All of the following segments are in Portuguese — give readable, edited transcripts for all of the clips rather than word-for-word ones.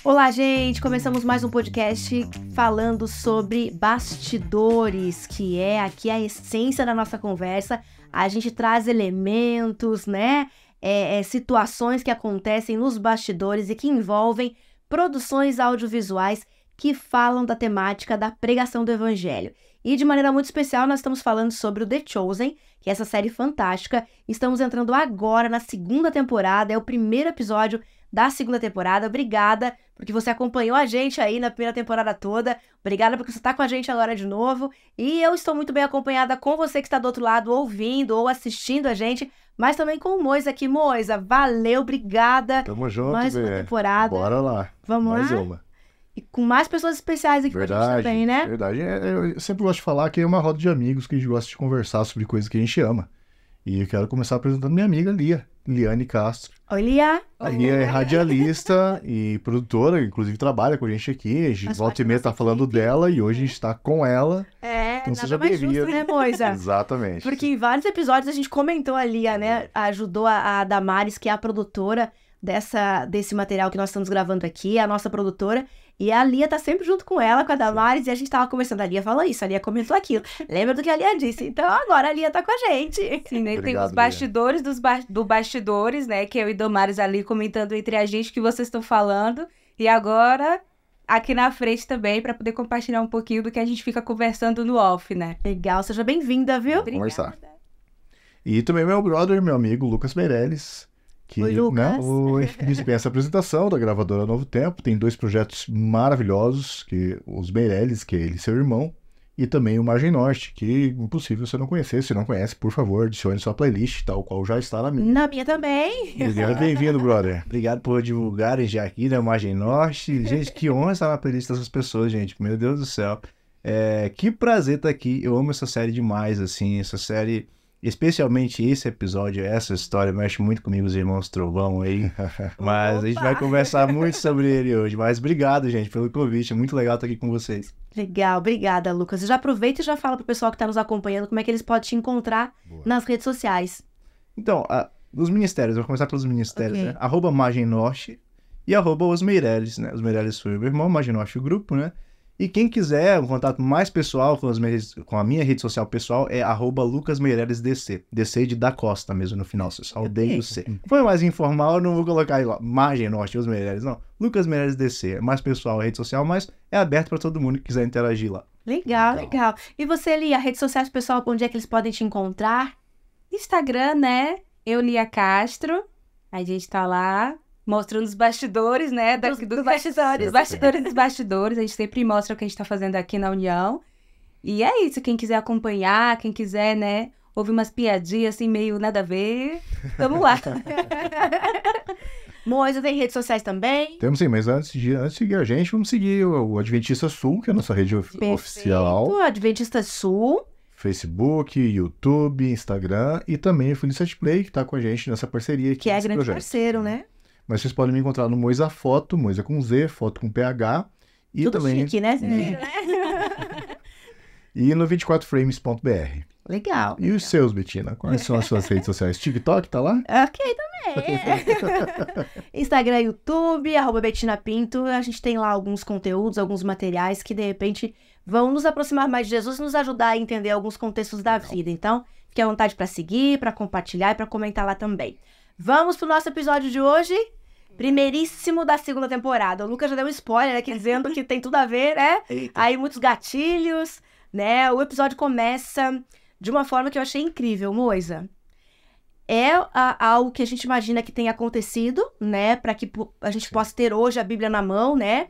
Olá, gente! Começamos mais um podcast falando sobre bastidores, que é aqui a essência da nossa conversa. A gente traz elementos, né? Situações que acontecem nos bastidores e que envolvem produções audiovisuais que falam da temática da pregação do evangelho. E de maneira muito especial, nós estamos falando sobre o The Chosen, que é essa série fantástica. Estamos entrando agora na segunda temporada, é o primeiro episódio da segunda temporada. Obrigada porque você acompanhou a gente aí na primeira temporada toda. Obrigada porque você está com a gente agora de novo. E eu estou muito bem acompanhada com você que está do outro lado ouvindo ou assistindo a gente, mas também com o Moisa aqui. Moisa, valeu, obrigada. Tamo junto, mais uma temporada. Bora lá. Vamos mais lá? Uma. E com mais pessoas especiais aqui com a gente também, né? Verdade. Eu sempre gosto de falar que é uma roda de amigos que a gente gosta de conversar sobre coisas que a gente ama. E eu quero começar apresentando minha amiga Lia, Liane Castro. Oi, Lia. A Lia é radialista e produtora, inclusive trabalha com a gente aqui. A gente volta e meia tá falando dela e hoje a gente tá com ela. Então nada seja bem-vinda, né, Moisa? Exatamente. Porque em vários episódios a gente comentou a Lia, né? Ajudou a Damares, que é a produtora desse material que nós estamos gravando aqui, a nossa produtora. E a Lia tá sempre junto com ela, com a Damares, sim. E a gente tava conversando, a Lia falou isso, a Lia comentou aquilo. Lembra do que a Lia disse? Então agora a Lia tá com a gente. Sim, né? Obrigado, tem os bastidores do bastidores, né? Que eu e Damares ali comentando entre a gente que vocês estão falando. E agora, aqui na frente também, para poder compartilhar um pouquinho do que a gente fica conversando no off, né? Legal, seja bem-vinda, viu? Vamos conversar. E também meu brother, meu amigo Lucas Meirelles. Que, Oi, Lucas. Dispensa a apresentação da gravadora Novo Tempo. Tem 2 projetos maravilhosos, que os Meirelles, que é ele e seu irmão, e também o Margem Norte, que impossível você não conhecer. Se não conhece, por favor, adicione sua playlist, tal qual já está na minha. Na minha também. Bem-vindo, brother. Obrigado por divulgarem já aqui, né, o Margem Norte. Gente, que honra estar na playlist dessas pessoas, gente. Meu Deus do céu. Que prazer estar aqui. Eu amo essa série demais, assim, essa série... Especialmente esse episódio, essa história mexe muito comigo, os irmãos Trovão aí. Mas a gente vai conversar muito sobre ele hoje. Mas obrigado, gente, pelo convite. É muito legal estar aqui com vocês. Legal, obrigada, Lucas. Já aproveita e já fala pro pessoal que está nos acompanhando como é que eles podem te encontrar nas redes sociais. Então, nos ministérios, eu vou começar pelos ministérios, Okay. né? @Margem Norte e @Os Meirelles, né? Os Meirelles foi o meu irmão, Margem Norte o grupo, né? E quem quiser um contato mais pessoal com a minha rede social pessoal é @LucasMeirellesDC. DC de da Costa mesmo no final, só o D e o C. Foi mais informal, eu não vou colocar aí, ó, Margem Norte, os Meirelles, não. Lucas Meirelles DC, é mais pessoal a rede social, mas é aberto para todo mundo que quiser interagir lá. Legal. E você, Lia, redes sociais pessoal, onde é que eles podem te encontrar? Instagram, né? Eu, Lia Castro. A gente tá lá mostrando os bastidores, né? Dos bastidores. Os bastidores dos bastidores. A gente sempre mostra o que a gente tá fazendo aqui na União. E é isso. Quem quiser acompanhar, quem quiser, né? Ouvir umas piadinhas assim, meio nada a ver. Vamos lá. Moisa tem redes sociais também? Temos sim, mas antes de seguir a gente, vamos seguir o Adventista Sul, que é a nossa rede oficial. Adventista Sul. Facebook, YouTube, Instagram e também o Felicity Play, que está com a gente nessa parceria aqui. Que é grande parceiro, né? Mas vocês podem me encontrar no Moisa Foto, Moisa com Z, Foto com PH. E tudo também... chique, né? E no 24frames.br. Legal. E os seus, Betina? Quais são as suas redes sociais? TikTok, tá lá? Ok, também. Instagram, YouTube, @Betina Pinto. A gente tem lá alguns conteúdos, alguns materiais que, de repente, vão nos aproximar mais de Jesus e nos ajudar a entender alguns contextos da vida. Então, fique à vontade para seguir, para compartilhar e para comentar lá também. Vamos pro nosso episódio de hoje. Primeiríssimo da segunda temporada. O Lucas já deu um spoiler aqui dizendo que tem tudo a ver, né? Eita. Aí muitos gatilhos, né? O episódio começa de uma forma que eu achei incrível, Moisa. É algo que a gente imagina que tenha acontecido, né? Para que a gente possa ter hoje a Bíblia na mão, né?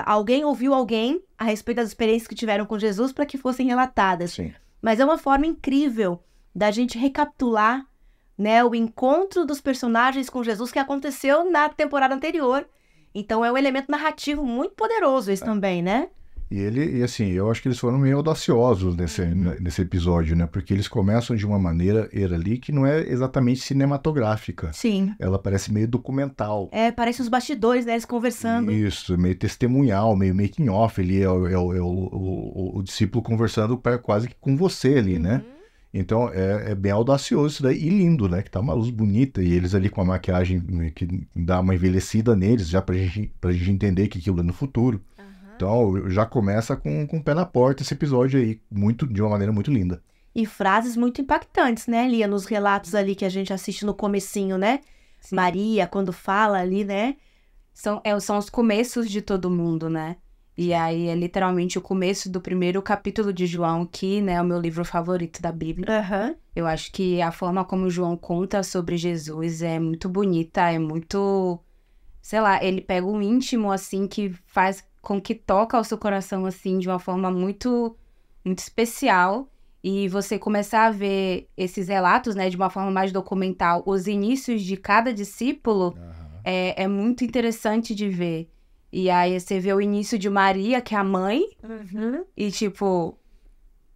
Alguém ouviu alguém a respeito das experiências que tiveram com Jesus para que fossem relatadas. Sim. Mas é uma forma incrível da gente recapitular, né, o encontro dos personagens com Jesus que aconteceu na temporada anterior. Então é um elemento narrativo muito poderoso esse também, né? E assim, eu acho que eles foram meio audaciosos nesse episódio, né? Porque eles começam de uma maneira ali que não é exatamente cinematográfica. Sim. Ela parece meio documental. Parece os bastidores, né? Eles conversando. Isso, meio testemunhal, meio making off ali, o discípulo conversando quase que com você ali, né? Então é bem audacioso isso daí e lindo, né? Que tá uma luz bonita e eles ali com a maquiagem que dá uma envelhecida neles, já pra gente entender que aquilo é no futuro. Então já começa com o pé na porta esse episódio aí, de uma maneira muito linda. E frases muito impactantes, né, Lia? Nos relatos ali que a gente assiste no comecinho, né? Sim. Maria, quando fala ali, né? São os começos de todo mundo, né? E aí é literalmente o começo do primeiro capítulo de João, que, né, é o meu livro favorito da Bíblia. Eu acho que a forma como João conta sobre Jesus é muito bonita, é muito... Sei lá, ele pega um íntimo, assim, que faz com que toca o seu coração, assim, de uma forma muito, muito especial. E você começar a ver esses relatos, né, de uma forma mais documental, os inícios de cada discípulo, é muito interessante de ver. E aí você vê o início de Maria, que é a mãe, e tipo,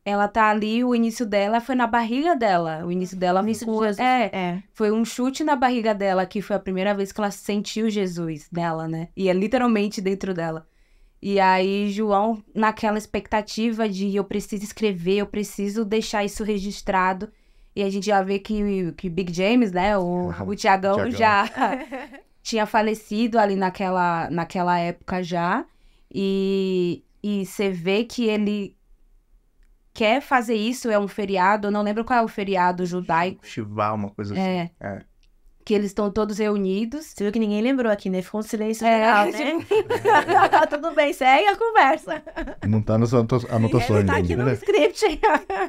ela tá ali, o início dela foi na barriga dela. O início dela foi um chute na barriga dela, que foi a primeira vez que ela sentiu Jesus dela, né? E é literalmente dentro dela. E aí João, naquela expectativa de eu preciso escrever, eu preciso deixar isso registrado. E a gente já vê que Big James, né, o Tiagão já tinha falecido ali naquela época já. E você vê que ele quer fazer isso, é um feriado, eu não lembro qual é o feriado judaico. Shiva, uma coisa assim. Que eles estão todos reunidos. Você viu que ninguém lembrou aqui, né? Ficou um silêncio geral, né? Tudo bem, segue a conversa. Não tá nas anotações. Ele tá aqui no script.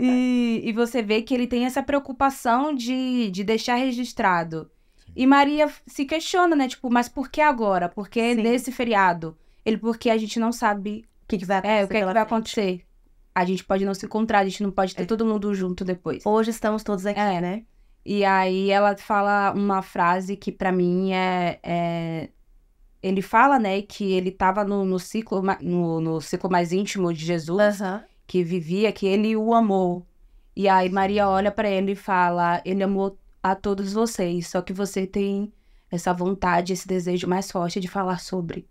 E você vê que ele tem essa preocupação de deixar registrado. E Maria se questiona, né? Tipo, mas por que agora? Por que nesse feriado? Porque a gente não sabe o que vai acontecer. O que vai acontecer. A gente pode não se encontrar, a gente não pode ter todo mundo junto depois. Hoje estamos todos aqui, né? E aí ela fala uma frase que pra mim ele fala, né, que ele tava no ciclo mais íntimo de Jesus, que vivia, que ele o amou. E aí Maria olha pra ele e fala, ele amou a todos vocês, só que você tem essa vontade, esse desejo mais forte de falar sobre.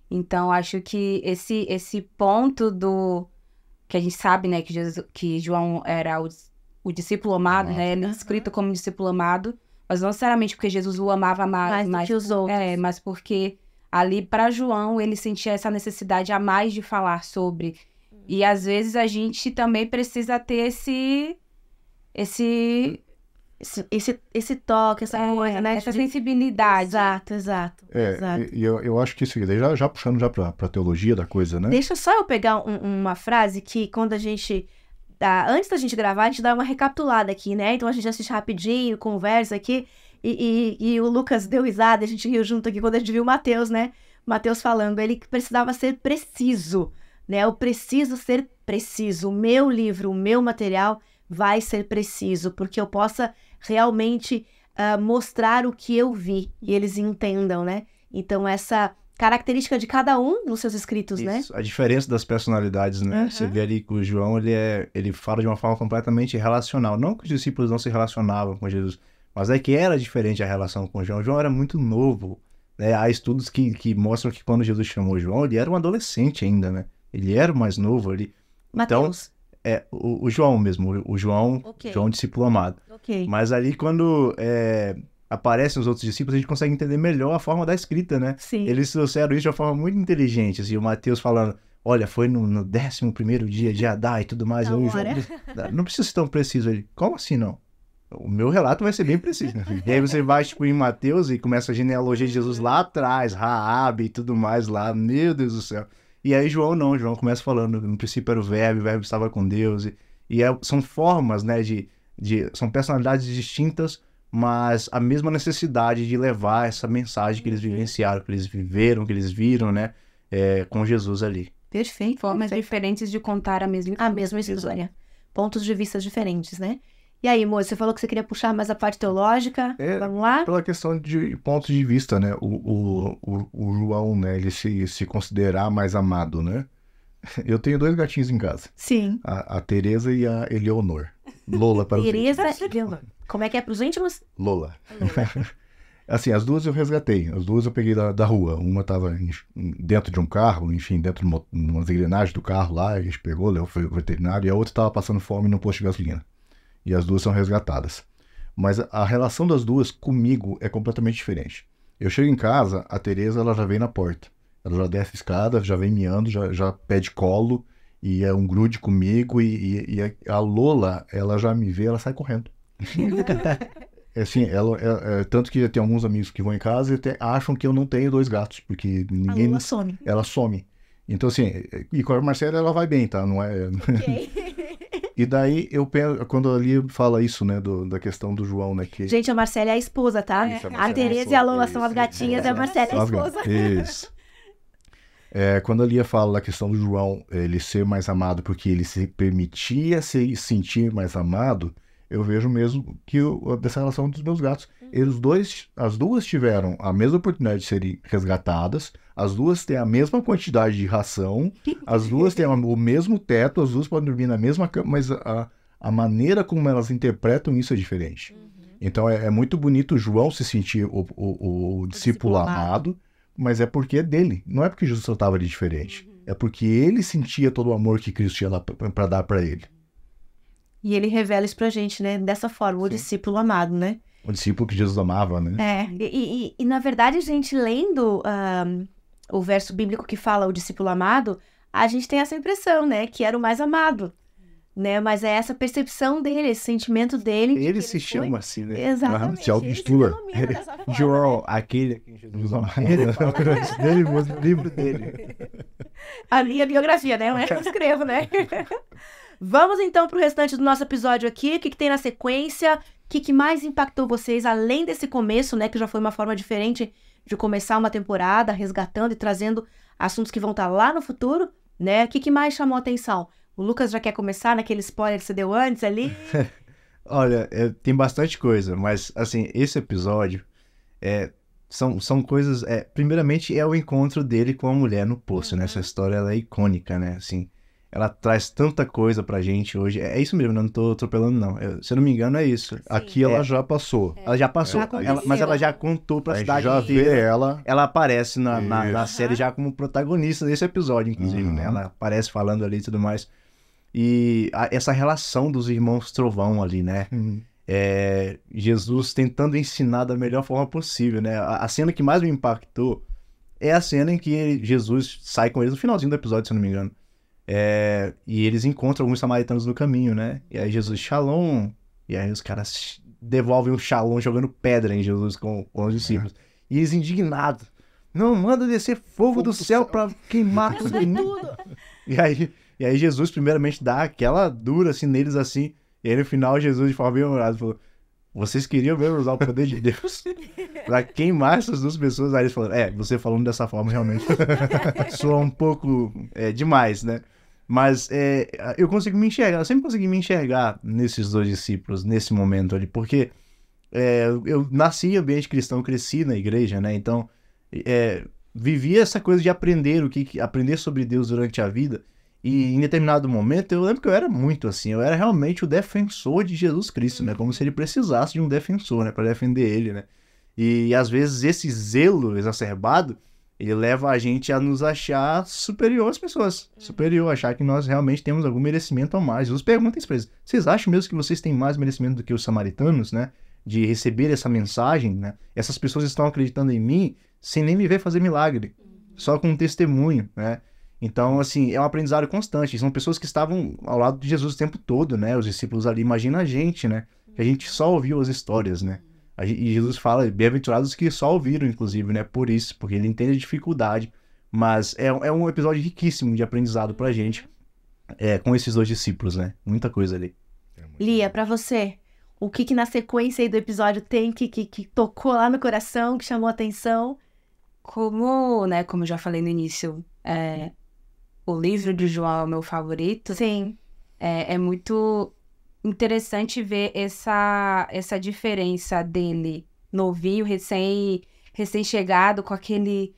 Então acho que esse ponto que a gente sabe, né, que João era o discípulo amado, né? Ele é escrito como discípulo amado, mas não necessariamente porque Jesus o amava mais do que os outros. Mas porque ali para João ele sentia essa necessidade a mais de falar sobre. E às vezes a gente também precisa ter esse toque, essa coisa, né? Essa sensibilidade. Exato. E eu acho que isso aqui, já puxando já pra teologia da coisa, né? Deixa só eu pegar uma frase que quando a gente... antes da gente gravar, a gente dá uma recapitulada aqui, né? Então a gente assiste rapidinho, conversa aqui. E o Lucas deu risada, a gente riu junto aqui quando a gente viu o Mateus, né? Mateus falando, ele precisava ser preciso, né? Eu preciso ser preciso. O meu livro, o meu material vai ser preciso, porque eu possa realmente mostrar o que eu vi e eles entendam, né? Então essa característica de cada um nos seus escritos, Isso, né? A diferença das personalidades, né? Você vê ali que o João, ele fala de uma forma completamente relacional. Não que os discípulos não se relacionavam com Jesus, mas é que era diferente a relação com o João. O João era muito novo, né? Há estudos que mostram que quando Jesus chamou João, ele era um adolescente ainda, né? Ele era o mais novo ali. Mateus. Então, o João mesmo, o João, João discípulo amado. Mas ali quando aparecem os outros discípulos, a gente consegue entender melhor a forma da escrita, né? Sim. Eles trouxeram isso de uma forma muito inteligente, assim, o Mateus falando, olha, foi no 11º dia de Adá e tudo mais. Não precisa ser tão preciso. Ele, como assim não? O meu relato vai ser bem preciso, né? E aí você vai, tipo, em Mateus e começa a genealogia de Jesus lá atrás, Raabe e tudo mais lá, meu Deus do céu. E aí João começa falando, no princípio era o verbo estava com Deus, são formas, né, são personalidades distintas, mas a mesma necessidade de levar essa mensagem que eles vivenciaram, que eles viveram, que eles viram, né, com Jesus ali. Perfeito. Formas diferentes de contar a mesma história. Pontos de vista diferentes, né? E aí, moço, você falou que você queria puxar mais a parte teológica. Vamos lá? Pela questão de pontos de vista, né? O João, né? Ele se considerar mais amado, né? Eu tenho 2 gatinhos em casa. Sim. A Tereza e a Eleonor. Lola para os Tereza e Eleonor. Como é que é para os íntimos? Lola. Assim, as 2 eu resgatei. As 2 eu peguei da rua. Uma estava dentro de um carro, enfim, dentro de umas engrenagens do carro lá. A gente pegou, levou, foi ao veterinário. E a outra estava passando fome no posto de gasolina. e as duas são resgatadas. Mas a relação das duas comigo é completamente diferente. Eu chego em casa, a Tereza ela já vem na porta. Ela já desce a escada, já vem miando, já pede colo, e é um grude comigo, e a Lola, ela já me vê, ela sai correndo. Assim, tanto que tem alguns amigos que vão em casa e até acham que eu não tenho 2 gatos, porque ninguém... A Lola some. Ela some. Então, assim, e com a Marcela ela vai bem, tá? Não é... Ok. E daí eu penso, quando a Lia fala isso, né, da questão do João, né, que... Gente, a Marcela é a esposa, tá? Isso, a A Marcela é a Tereza esposa. e a Lola são as Isso, gatinhas, isso. e a Marcela é a São as esposa. gatas. Isso. Quando a Lia fala da questão do João, ele ser mais amado porque ele se permitia se sentir mais amado, eu vejo mesmo que dessa relação dos meus gatos. As duas tiveram a mesma oportunidade de serem resgatadas, as duas têm a mesma quantidade de ração, as duas têm o mesmo teto, as duas podem dormir na mesma cama, mas a maneira como elas interpretam isso é diferente. Então é muito bonito o João se sentir o discípulo amado, mas é porque é dele, não é porque Jesus tratava ele diferente. É porque ele sentia todo o amor que Cristo tinha lá para dar para ele. E ele revela isso pra gente, né? Dessa forma, o discípulo amado, né? O discípulo que Jesus amava, né? E na verdade, a gente lendo o verso bíblico que fala o discípulo amado, a gente tem essa impressão, né? Que era o mais amado, né? Mas é essa percepção dele, esse sentimento dele. Ele se chama assim, né? Exatamente. Se auto-intitula. João, aquele a quem Jesus amava. Ele fala dele mesmo, no livro dele. A minha biografia, né? Eu escrevo, né? Vamos então pro restante do nosso episódio aqui. O que tem na sequência? O que mais impactou vocês, além desse começo, né? Que já foi uma forma diferente de começar uma temporada, resgatando e trazendo assuntos que vão estar lá no futuro, né? O que mais chamou a atenção? O Lucas já quer começar naquele spoiler que você deu antes ali? Olha, tem bastante coisa, mas assim, esse episódio são coisas... primeiramente é o encontro dele com a mulher no poço, né? Essa história ela é icônica, né? Assim, ela traz tanta coisa pra gente hoje. É isso mesmo, eu não tô atropelando, não. Se eu não me engano, é isso. Sim. Aqui ela já passou. Ela já passou, Já aconteceu. mas ela já contou pra A gente cidade já inteira. vê ela. Ela aparece na Isso. série já como protagonista desse episódio, inclusive, né? Ela aparece falando ali e tudo mais. E essa relação dos irmãos Trovão ali, né? Jesus tentando ensinar da melhor forma possível, né? A cena que mais me impactou é a cena em que Jesus sai com eles no finalzinho do episódio, se eu não me engano. E eles encontram alguns samaritanos no caminho, né? E aí Jesus, shalom. E aí os caras devolvem o shalom jogando pedra em Jesus com os discípulos. E eles indignados. Não, manda descer fogo do céu pra queimar tudo. E aí Jesus primeiramente dá aquela dura assim neles assim. E aí no final Jesus de forma bem humorada falou: vocês queriam mesmo usar o poder de Deus pra queimar essas duas pessoas? Aí eles falaram: você falando dessa forma realmente soa um pouco demais, né? Mas eu consigo me enxergar, eu sempre consegui me enxergar nesses dois discípulos, nesse momento ali, porque eu nasci em ambiente cristão, cresci na igreja, né? Então, vivi essa coisa de aprender aprender sobre Deus durante a vida. E em determinado momento, eu lembro que eu era muito assim, eu era realmente o defensor de Jesus Cristo, né? Como se ele precisasse de um defensor, né? Para defender ele, né? E às vezes esse zelo exacerbado, ele leva a gente a nos achar superior às pessoas. Superior, achar que nós realmente temos algum merecimento a mais. Jesus pergunta isso pra eles: vocês acham mesmo que vocês têm mais merecimento do que os samaritanos, né? De receber essa mensagem, né? Essas pessoas estão acreditando em mim sem nem me ver fazer milagre. Só com um testemunho, né? Então, assim, é um aprendizado constante. São pessoas que estavam ao lado de Jesus o tempo todo, né? Os discípulos ali, imagina a gente, né? Que a gente só ouviu as histórias, né? E Jesus fala, bem-aventurados que só ouviram, inclusive, né? Por isso, porque ele entende a dificuldade. Mas é um episódio riquíssimo de aprendizado pra gente com esses dois discípulos, né? Muita coisa ali. Lia, pra você, o que na sequência aí do episódio tem que tocou lá no coração, que chamou a atenção? Como eu já falei no início, o livro de João é o meu favorito. Sim. É muito interessante ver essa diferença dele, novinho, recém-chegado, com aquele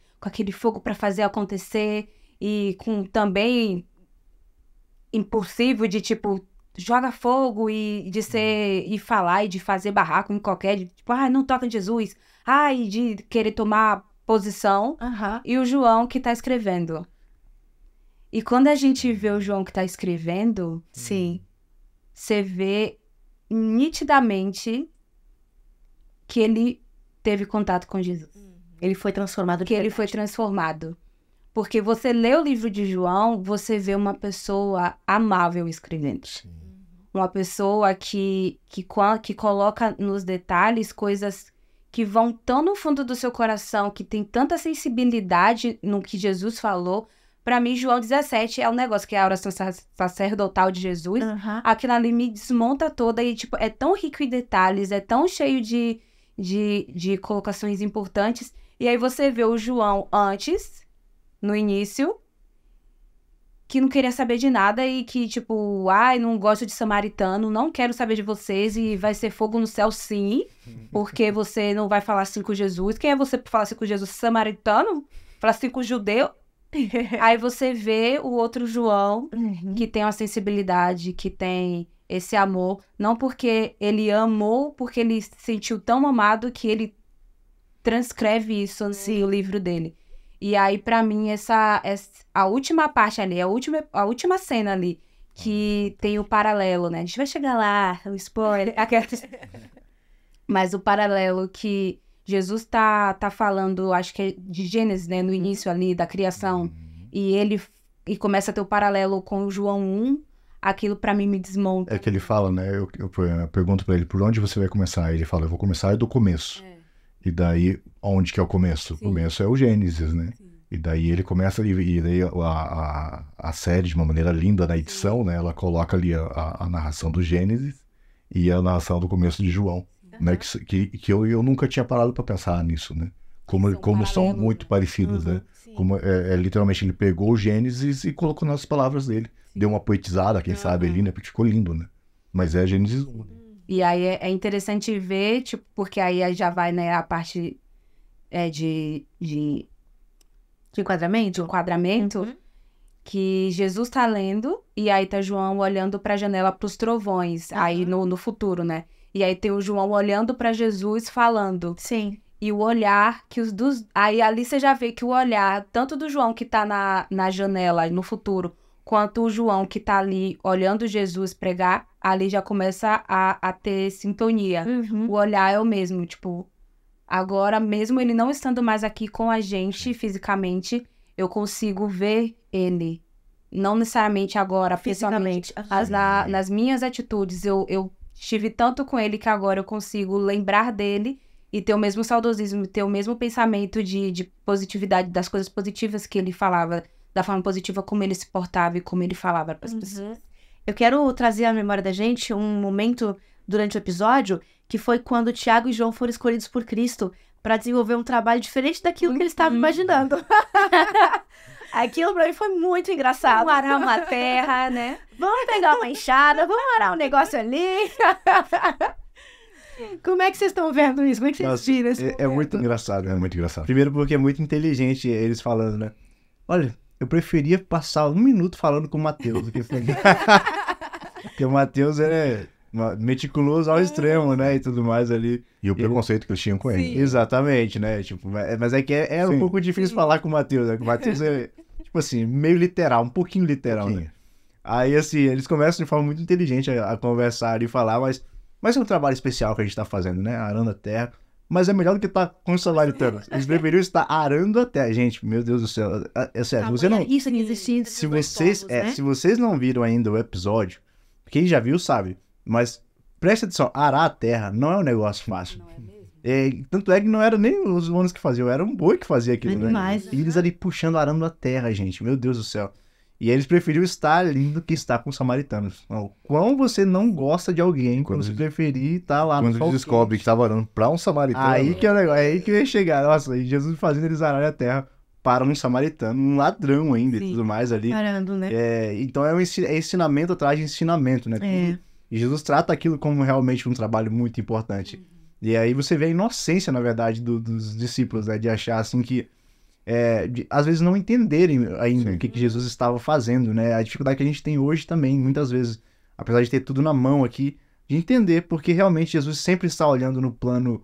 fogo para fazer acontecer e com também impulsivo de tipo, joga fogo e falar e de fazer barraco em qualquer, tipo, não toca em Jesus, e de querer tomar posição. E o João que tá escrevendo. E quando a gente vê o João que tá escrevendo, Sim, você vê nitidamente que ele teve contato com Jesus. Ele foi transformado. Que ele foi transformado. Porque você lê o livro de João, você vê uma pessoa amável escrevendo. Uma pessoa que coloca nos detalhes coisas que vão tão no fundo do seu coração, que tem tanta sensibilidade no que Jesus falou. Para mim, João 17 é um negócio que é a oração sacerdotal de Jesus. Aquilo ali me desmonta toda e, tipo, é tão rico em detalhes, é tão cheio de colocações importantes. E aí você vê o João antes, no início, que não queria saber de nada e que, tipo, ai, não gosto de samaritano, não quero saber de vocês e vai ser fogo no céu sim, porque você não vai falar assim com Jesus. Quem é você pra falar assim com Jesus? Samaritano? Falar assim com judeu? Aí você vê o outro João, que tem uma sensibilidade, que tem esse amor, não porque ele amou, porque ele se sentiu tão amado que ele transcreve isso no livro dele. E aí, pra mim, a última parte ali, a última cena ali, que tem o paralelo, né? A gente vai chegar lá, o spoiler. Mas o paralelo que Jesus tá falando, acho que é de Gênesis, né? No início ali da criação. E começa a ter o paralelo com o João 1. Aquilo pra mim me desmonta. É que ele fala, né? Eu pergunto pra ele, por onde você vai começar? Ele fala, eu vou começar do começo. E daí, onde que é o começo? Sim. O começo é o Gênesis, né? Sim. E daí ele começa, e daí a série, de uma maneira linda na edição, né? Ela coloca ali a narração do Gênesis e a narração do começo de João, né? Que eu nunca tinha parado para pensar nisso, né? Como são muito parecidos, né? Como literalmente ele pegou o Gênesis e colocou nas palavras dele. Deu uma poetizada, quem sabe, ali, né? Porque ficou lindo, né? Mas é Gênesis 1, né? E aí é interessante ver, tipo, porque aí já vai, né, a parte de enquadramento, que Jesus tá lendo, e aí tá João olhando pra janela pros trovões, aí no futuro, né? E aí tem o João olhando pra Jesus falando. Sim. E o olhar que os dos... Aí ali você já vê que o olhar, tanto do João que tá na janela no futuro, quanto o João que tá ali olhando Jesus pregar, ali já começa a ter sintonia. O olhar é o mesmo, tipo... Agora, mesmo ele não estando mais aqui com a gente fisicamente, eu consigo ver ele. Não necessariamente agora, fisicamente. Nas minhas atitudes, eu estive tanto com ele que agora eu consigo lembrar dele e ter o mesmo saudosismo, ter o mesmo pensamento de positividade, das coisas positivas que ele falava, da forma positiva como ele se portava e como ele falava para as pessoas. Eu quero trazer à memória da gente um momento durante o episódio que foi quando Tiago e João foram escolhidos por Cristo para desenvolver um trabalho diferente daquilo que eles estavam imaginando. Aquilo pra mim foi muito engraçado. Vamos arar uma terra, né? Vamos pegar uma enxada, vamos arar um negócio ali. Como é que vocês estão vendo isso? Como é que vocês viram esse É muito engraçado, né? Muito engraçado. Primeiro porque é muito inteligente eles falando, né? Olha, eu preferia passar 1 minuto falando com o Mateus do que porque o Mateus é meticuloso ao extremo, né? E tudo mais ali. E o preconceito que eles tinham com ele. Exatamente, né? Tipo, mas é que é um pouco difícil falar com o Mateus, né? O Mateus é, tipo assim, meio literal, um pouquinho literal, né? Aí, assim, eles começam de forma muito inteligente a conversar e falar, mas é um trabalho especial que a gente tá fazendo, né? Arando a terra. Mas é melhor do que estar com o samaritano. Eles deveriam estar arando a terra. Gente, meu Deus do céu. É sério, você não... Isso que existe. Se vocês não viram ainda o episódio, quem já viu sabe. Mas preste atenção, arar a terra não é um negócio fácil. Não é mesmo? Tanto é que não era nem os humanos que faziam, era um boi que fazia aquilo, Animais, né? E eles ali puxando, arando a terra, gente. Meu Deus do céu. E eles preferiam estar ali do que estar com os samaritanos. Então, quão você não gosta de alguém quando você preferir estar lá no sol. Quando eles descobrem que estava arando pra um samaritano. Aí que é o negócio, aí que eu ia chegar. Nossa, e Jesus fazendo eles ararem a terra para um samaritano, um ladrão ainda e tudo mais ali. Arando, né? Então é ensinamento atrás de ensinamento, né? E Jesus trata aquilo como realmente um trabalho muito importante. E aí você vê a inocência, na verdade, dos discípulos, né? De achar assim que às vezes não entenderem ainda o que Jesus estava fazendo, né? A dificuldade que a gente tem hoje também, muitas vezes, apesar de ter tudo na mão aqui, de entender porque realmente Jesus sempre está olhando no plano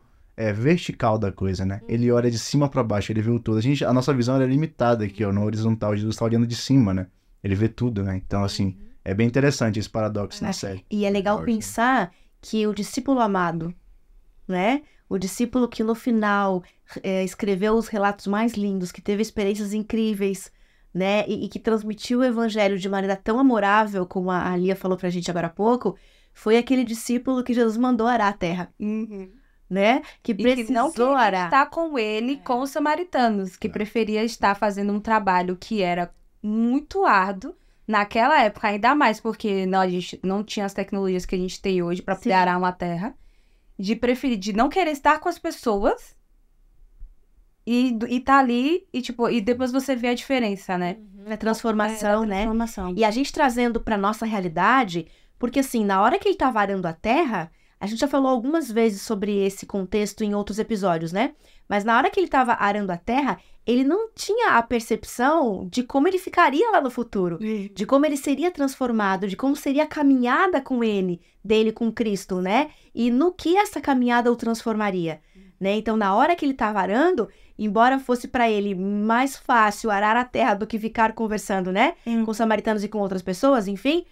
vertical da coisa, né? Ele olha de cima para baixo, ele vê o todo. A nossa visão é limitada aqui, ó, no horizontal. Jesus está olhando de cima, né? Ele vê tudo, né? Então, assim, é bem interessante esse paradoxo na série. E é legal pensar que o discípulo amado, né? O discípulo que no final escreveu os relatos mais lindos, que teve experiências incríveis, né? E que transmitiu o evangelho de maneira tão amorável, como a Lia falou pra gente agora há pouco, foi aquele discípulo que Jesus mandou arar a terra, né? Que precisou que não queria arar. estar com ele, com os samaritanos, que preferia estar fazendo um trabalho que era muito árduo, naquela época, ainda mais porque a gente não tinha as tecnologias que a gente tem hoje para poder arar uma terra, de não querer estar com as pessoas e tá ali e depois você vê a diferença, né? A transformação, né? Transformação. E a gente trazendo pra nossa realidade, porque assim, na hora que ele tava arando a terra, a gente já falou algumas vezes sobre esse contexto em outros episódios, né? Mas na hora que ele tava arando a terra, ele não tinha a percepção de como ele ficaria lá no futuro, de como ele seria transformado, de como seria a caminhada com ele, dele com Cristo, né? E no que essa caminhada o transformaria, né? Então, na hora que ele estava arando, embora fosse para ele mais fácil arar a terra do que ficar conversando, né? Com os samaritanos e com outras pessoas, enfim,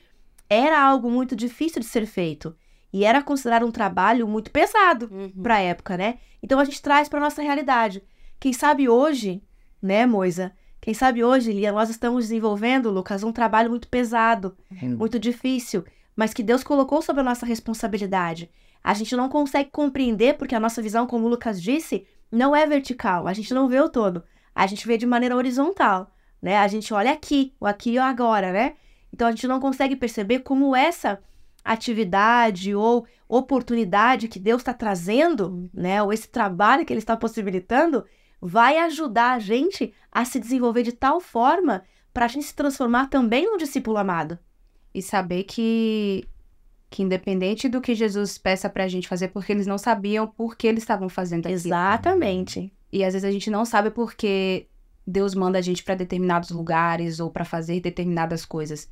era algo muito difícil de ser feito. E era considerado um trabalho muito pesado para a época, né? Então, a gente traz para nossa realidade. Quem sabe hoje, né, Moisa? Quem sabe hoje, Lia, nós estamos desenvolvendo, Lucas, um trabalho muito pesado, muito difícil, mas que Deus colocou sobre a nossa responsabilidade. A gente não consegue compreender porque a nossa visão, como o Lucas disse, não é vertical. A gente não vê o todo. A gente vê de maneira horizontal, né? A gente olha aqui, o aqui e o agora, né? Então, a gente não consegue perceber como essa atividade ou oportunidade que Deus está trazendo, né? Ou esse trabalho que Ele está possibilitando, vai ajudar a gente a se desenvolver de tal forma para a gente se transformar também num discípulo amado. E saber que independente do que Jesus peça pra gente fazer, porque eles não sabiam por que eles estavam fazendo aquilo. Exatamente. E às vezes a gente não sabe por que Deus manda a gente pra determinados lugares ou pra fazer determinadas coisas.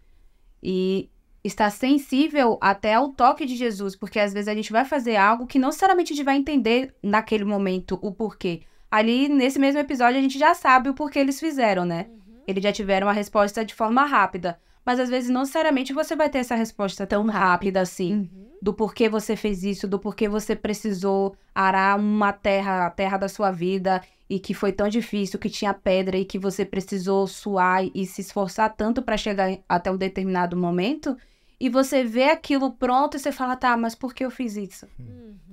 E estar sensível até ao toque de Jesus, porque às vezes a gente vai fazer algo que não necessariamente a gente vai entender naquele momento o porquê. Ali, nesse mesmo episódio, a gente já sabe o porquê eles fizeram, né? Eles já tiveram a resposta de forma rápida. Mas, às vezes, não necessariamente você vai ter essa resposta tão rápida assim. Do porquê você fez isso, do porquê você precisou arar uma terra, a terra da sua vida, e que foi tão difícil, que tinha pedra, e que você precisou suar e se esforçar tanto para chegar até um determinado momento. E você vê aquilo pronto e você fala, tá, mas por que eu fiz isso?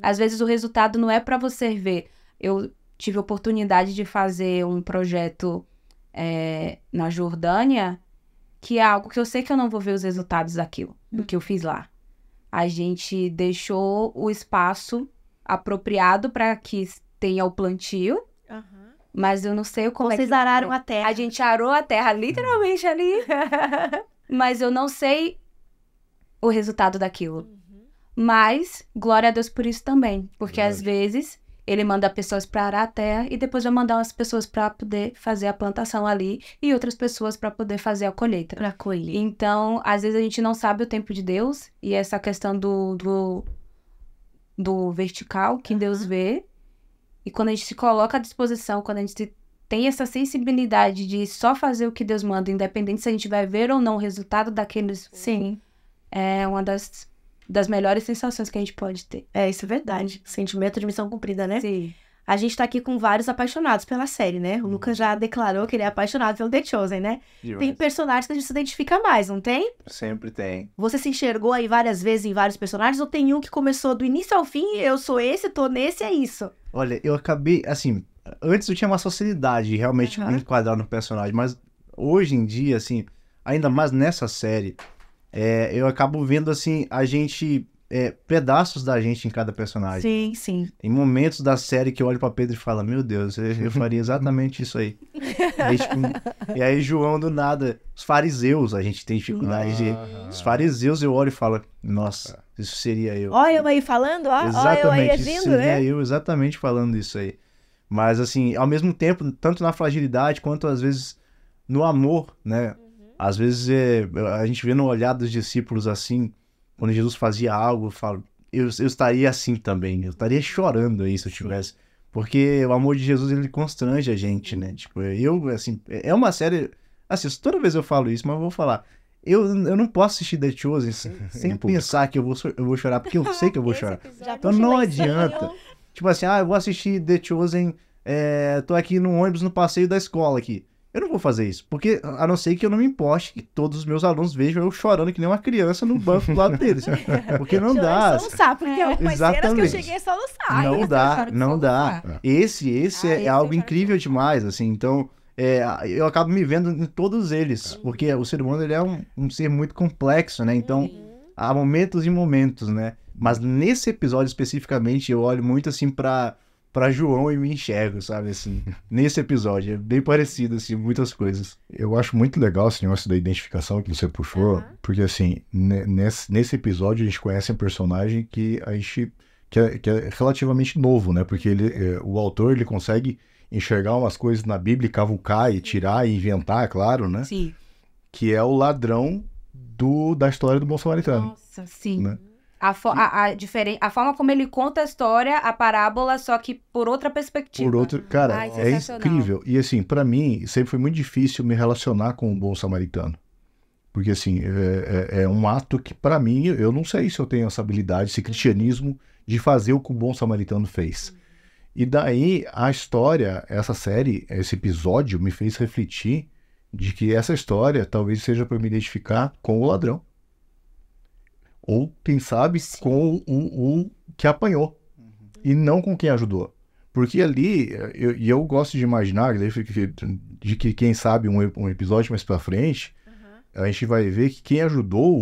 Às vezes, o resultado não é para você ver. Eu tive a oportunidade de fazer um projeto na Jordânia, que é algo que eu sei que eu não vou ver os resultados daquilo, do que eu fiz lá. A gente deixou o espaço apropriado para que tenha o plantio, mas eu não sei como Vocês araram a terra. A gente arou a terra, literalmente ali, mas eu não sei o resultado daquilo. Mas, glória a Deus por isso também, porque às vezes Ele manda pessoas para arar a terra e depois vai mandar umas pessoas para poder fazer a plantação ali e outras pessoas para poder fazer a colheita. Para colher. Então, às vezes a gente não sabe o tempo de Deus e essa questão do vertical que Deus vê. E quando a gente se coloca à disposição, quando a gente tem essa sensibilidade de só fazer o que Deus manda, independente se a gente vai ver ou não o resultado daqueles... Sim. É uma das melhores sensações que a gente pode ter. Isso é verdade. Sentimento de missão cumprida, né? Sim. A gente tá aqui com vários apaixonados pela série, né? O Lucas já declarou que ele é apaixonado pelo The Chosen, né? Tem personagens que a gente se identifica mais, não tem? Sempre tem. Você se enxergou aí várias vezes em vários personagens ou tem um que começou do início ao fim e eu sou esse, tô nesse, é isso? Olha, eu acabei, assim, antes eu tinha uma facilidade de realmente me enquadrar no personagem, mas hoje em dia, assim, ainda mais nessa série, eu acabo vendo, assim, a gente... pedaços da gente em cada personagem. Sim, sim. Tem momentos da série que eu olho pra Pedro e falo, meu Deus, eu faria exatamente isso aí. E aí, João, do nada, os fariseus, a gente tem dificuldade de... Os fariseus, eu olho e falo, nossa, isso seria eu. Olha eu aí falando, ó eu aí Exatamente, isso agindo, seria né? eu exatamente falando isso aí. Mas, assim, ao mesmo tempo, tanto na fragilidade quanto, às vezes, no amor, né? Às vezes, a gente vê no olhar dos discípulos, assim, quando Jesus fazia algo, eu falo, eu estaria assim também, eu estaria chorando aí se eu tivesse. Porque o amor de Jesus, ele constrange a gente, né? Tipo, assim, é uma série... Assim, toda vez eu falo isso, mas eu vou falar. eu não posso assistir The Chosen sem pensar que eu vou chorar, porque eu sei que eu vou chorar. Então não adianta. Tipo assim, eu vou assistir The Chosen, tô aqui no ônibus no passeio da escola aqui. Eu não vou fazer isso, porque a não ser que eu não me importe que todos os meus alunos vejam eu chorando que nem uma criança no banco do lado deles. Porque não dá. Soluçar, porque tem algumas cenas que eu cheguei a soluçar. Não dá. Esse é algo incrível demais, assim. Então, eu acabo me vendo em todos eles, porque o ser humano ele é um ser muito complexo, né? Então, há momentos e momentos, né? Mas nesse episódio especificamente, eu olho muito assim pra João e me enxergo, sabe, assim, nesse episódio, é bem parecido, assim, muitas coisas. Eu acho muito legal esse negócio da identificação que você puxou, porque, assim, nesse episódio a gente conhece um personagem que é relativamente novo, né, porque o autor, ele consegue enxergar umas coisas na Bíblia, cavucar e tirar e inventar, claro, né, Sim. que é o ladrão da história do Bom Samaritano. Nossa, sim. Né? A forma como ele conta a história, a parábola, só que por outra perspectiva. Cara, é incrível. E assim, pra mim, sempre foi muito difícil me relacionar com o bom samaritano. Porque assim, é um ato que pra mim, eu não sei se eu tenho essa habilidade, esse cristianismo de fazer o que o bom samaritano fez. E daí, a história, essa série, esse episódio me fez refletir de que essa história talvez seja pra me identificar com o ladrão. Ou, quem sabe, com o que apanhou. E não com quem ajudou. Porque ali, eu gosto de imaginar, de que quem sabe um episódio mais pra frente, a gente vai ver que quem ajudou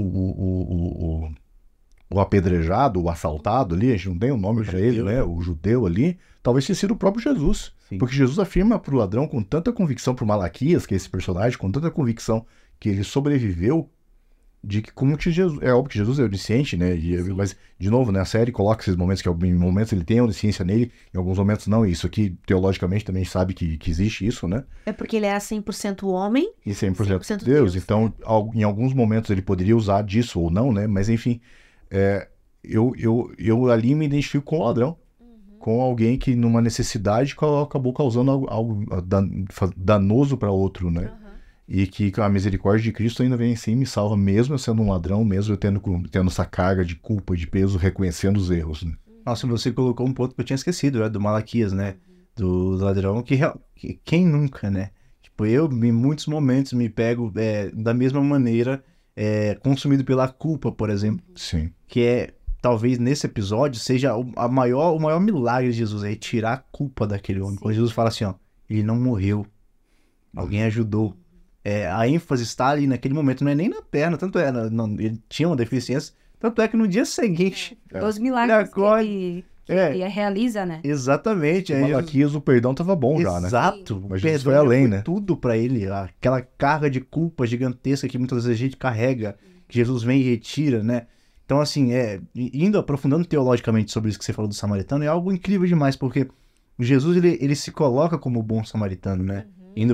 o apedrejado, o assaltado ali, a gente não tem o nome pra ele, né? O judeu ali, talvez tenha sido o próprio Jesus. Sim. Porque Jesus afirma pro ladrão com tanta convicção, pro Malaquias, que é esse personagem, com tanta convicção que ele sobreviveu, de que como que Jesus, é óbvio que Jesus é onisciente, né, mas de novo, né, a série coloca esses momentos que em momentos ele tem a onisciência nele, em alguns momentos não, e isso aqui teologicamente também sabe que existe isso, né. É porque ele era 100% homem e 100% Deus, então em alguns momentos ele poderia usar disso ou não, né, mas enfim, eu ali me identifico com o ladrão, com alguém que numa necessidade acabou causando algo danoso para outro, né. E que a misericórdia de Cristo ainda vem assim e me salva, mesmo eu sendo um ladrão, mesmo eu tendo essa carga de culpa, de peso, reconhecendo os erros. Né? Nossa, você colocou um ponto que eu tinha esquecido, né? Do Malaquias, né? Do ladrão, que quem nunca, né? Tipo, eu, em muitos momentos, me pego da mesma maneira, consumido pela culpa, por exemplo. Sim. Que talvez nesse episódio, seja o maior milagre de Jesus, é tirar a culpa daquele homem. Sim. Quando Jesus fala assim, ó, ele não morreu, alguém ajudou. A ênfase está ali naquele momento, não é nem na perna, tanto ele tinha uma deficiência, tanto é que no dia seguinte... Os milagres que ele realiza, né? Exatamente. O Malaquias, o perdão estava bom já, né? Exato. Mas Jesus foi além, né? Tudo para ele, aquela carga de culpa gigantesca que muitas vezes a gente carrega, que Jesus vem e retira, né? Então, assim, aprofundando teologicamente sobre isso que você falou do samaritano, é algo incrível demais, porque Jesus, ele se coloca como bom samaritano, né?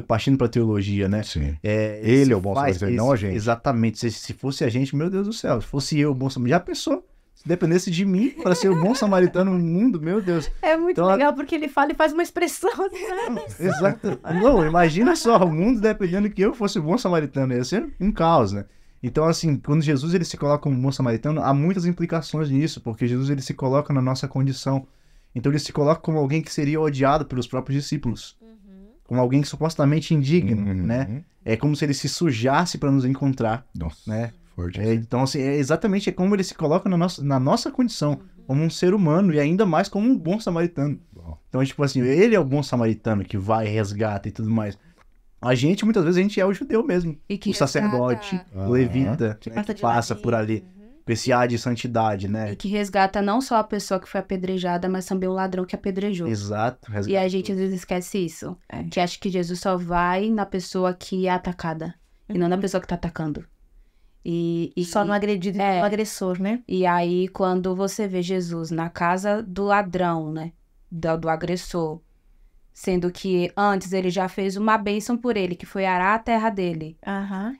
Partindo pra teologia, né? Sim. Ele é o bom samaritano, não a gente. Exatamente. Se fosse a gente, meu Deus do céu, se fosse eu o bom samaritano, já pensou? Se dependesse de mim para ser o bom samaritano no mundo, meu Deus. É muito legal, porque ele fala e faz uma expressão. Exato. Não, imagina só, o mundo dependendo que eu fosse o bom samaritano, ia ser um caos, né? Então, assim, quando Jesus ele se coloca como bom samaritano, há muitas implicações nisso, porque Jesus ele se coloca na nossa condição. Então ele se coloca como alguém que seria odiado pelos próprios discípulos. Como alguém que supostamente indigno, né? É como se ele se sujasse para nos encontrar. Nossa, né? Forte. Então, assim, exatamente como ele se coloca na nossa condição, como um ser humano e ainda mais como um bom samaritano. Então, tipo assim, ele é o bom samaritano que vai, resgata e tudo mais. A gente, muitas vezes, a gente é o judeu mesmo. O sacerdote, o levita, que passa por ali. Esse ar de santidade, né? E que resgata não só a pessoa que foi apedrejada, mas também o ladrão que apedrejou. Exato. E a gente às vezes esquece isso. Que acha que Jesus só vai na pessoa que é atacada. E não na pessoa que tá atacando. E só no agredido, no agressor, né? E aí, quando você vê Jesus na casa do ladrão, né? Do agressor. Sendo que antes ele já fez uma bênção por ele, que foi arar a terra dele.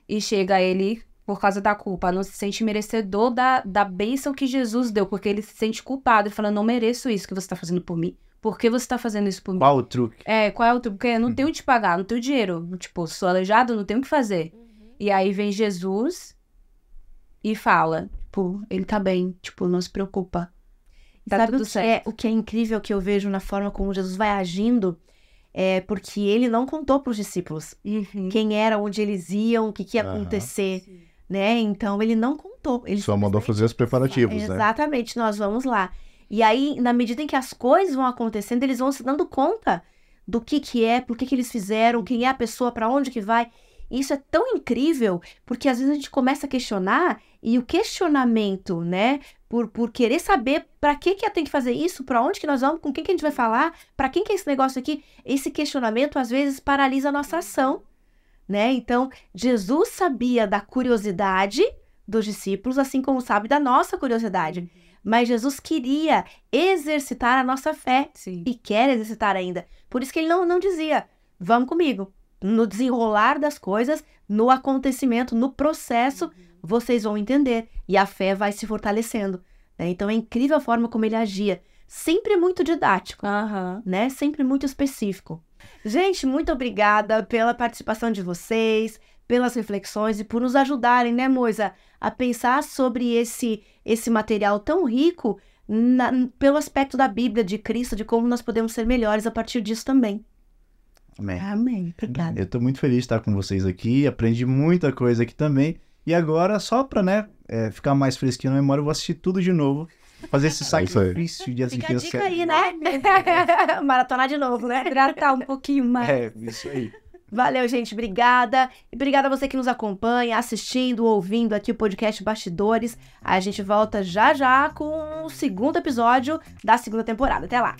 E chega ele... por causa da culpa, não se sente merecedor da bênção que Jesus deu, porque ele se sente culpado, ele fala, não mereço isso que você tá fazendo por mim. Por que você tá fazendo isso por mim? Qual o truque? Qual é o truque? Porque eu não tenho de pagar, não tenho dinheiro. Tipo, sou aleijado, não tenho o que fazer. E aí vem Jesus e fala, tipo, ele tá bem, tipo, não se preocupa. Tá Sabe tudo o que certo. o que é incrível que eu vejo na forma como Jesus vai agindo? É porque ele não contou para os discípulos quem era, onde eles iam, o que ia acontecer, né? Então, ele não contou. Ele Só mandou fazer os preparativos, né? Exatamente, nós vamos lá. E aí, na medida em que as coisas vão acontecendo, eles vão se dando conta do que é, por que eles fizeram, quem é a pessoa, para onde que vai. Isso é tão incrível, porque às vezes a gente começa a questionar, e o questionamento, né, por querer saber para que eu tenho que fazer isso, para onde que nós vamos, com quem que a gente vai falar, para quem que é esse negócio aqui, esse questionamento às vezes paralisa a nossa ação, né? Então, Jesus sabia da curiosidade dos discípulos, assim como sabe da nossa curiosidade. Mas Jesus queria exercitar a nossa fé. Sim. E quer exercitar ainda. Por isso que ele não dizia, vamos comigo. No desenrolar das coisas, no acontecimento, no processo, vocês vão entender. E a fé vai se fortalecendo, né? Então é incrível a forma como ele agia. Sempre muito didático, né? Sempre muito específico. Gente, muito obrigada pela participação de vocês, pelas reflexões e por nos ajudarem, né, Moisa, a pensar sobre esse material tão rico pelo aspecto da Bíblia, de Cristo, de como nós podemos ser melhores a partir disso também. Amém. Amém. Obrigada. Eu tô muito feliz de estar com vocês aqui, aprendi muita coisa aqui também. E agora, só pra, né, ficar mais fresquinho na memória, eu vou assistir tudo de novo. Fazer esse sacrifício de assistir Fica a a dica série. aí, né? Maratonar de novo, né? Hidratar um pouquinho mais. É, isso aí. Valeu, gente. Obrigada. E obrigada a você que nos acompanha, assistindo, ouvindo aqui o podcast Bastidores. A gente volta já com o segundo episódio da segunda temporada. Até lá.